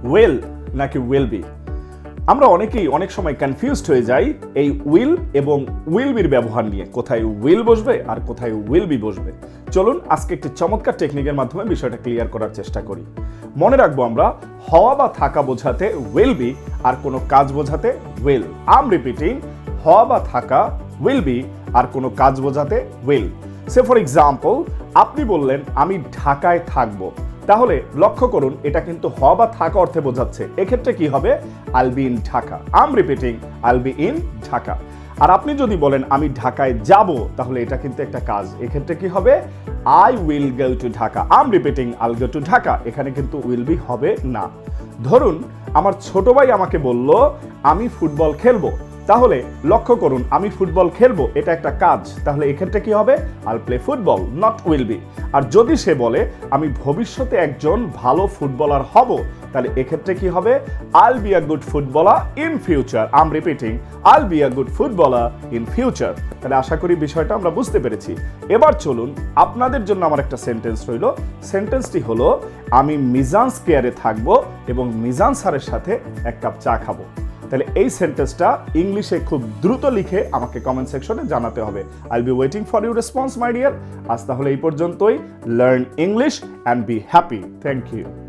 Will নাকি will be? আমরা অনেকেই অনেক সময় কনফিউজড হয়ে যাই এই উইল এবং উইল বির ব্যবহার নিয়ে, কোথায় উইল বসবে আর কোথায় উইল বি বসবে। চলুন আজকে একটি চমৎকার টেকনিকের মাধ্যমে বিষয়টা ক্লিয়ার করার চেষ্টা করি। মনে রাখবো আমরা হওয়া বা থাকা বোঝাতে উইল বি আর কোনো কাজ বোঝাতে উইল। আই এম রিপিটিং, হওয়া বা থাকা উইল বি আর কোনো কাজ বোঝাতে উইল। সে ফর এক্সাম্পল, আপনি বললেন আমি ঢাকায় থাকবো, তাহলে লক্ষ্য করুন এটা কিন্তু হওয়া বা থাকা অর্থে বোঝাচ্ছে। এক্ষেত্রে কি হবে? I'll be in Dhaka. I am repeating, I'll be in Dhaka. আর আপনি যদি বলেন আমি ঢাকায় যাব, তাহলে এটা কিন্তু একটা কাজ। এক্ষেত্রে কি হবে? I will go to Dhaka. I am repeating, আইল গো টু ঢাকা। এখানে কিন্তু উইল বি হবে না। ধরুন আমার ছোট ভাই আমাকে বলল আমি ফুটবল খেলবো, তাহলে লক্ষ্য করুন আমি ফুটবল খেলবো এটা একটা কাজ, তাহলে এক্ষেত্রে কি হবে? I'll play football, not will be. আর যদি সে বলে আমি ভবিষ্যতে একজন ভালো ফুটবলার হব, তাহলে এক্ষেত্রে কি হবে? I'll be a good footballer in future. I am repeating, I'll be a good footballer in future. তাহলে আশা করি বিষয়টা আমরা বুঝতে পেরেছি। এবার চলুন আপনাদের জন্য আমার একটা সেন্টেন্স রইল। সেন্টেন্সটি হলো আমি মিজান স্কয়ারে থাকবো এবং মিজান স্যারের সাথে এক কাপ চা খাবো। তাহলে এই সেন্টেন্সটা ইংলিশে খুব দ্রুত লিখে আমাকে কমেন্ট সেকশনে জানাতে হবে। I'll be waiting for your response my dear. আজ তাহলে এই পর্যন্তই। Learn English and be happy. Thank you.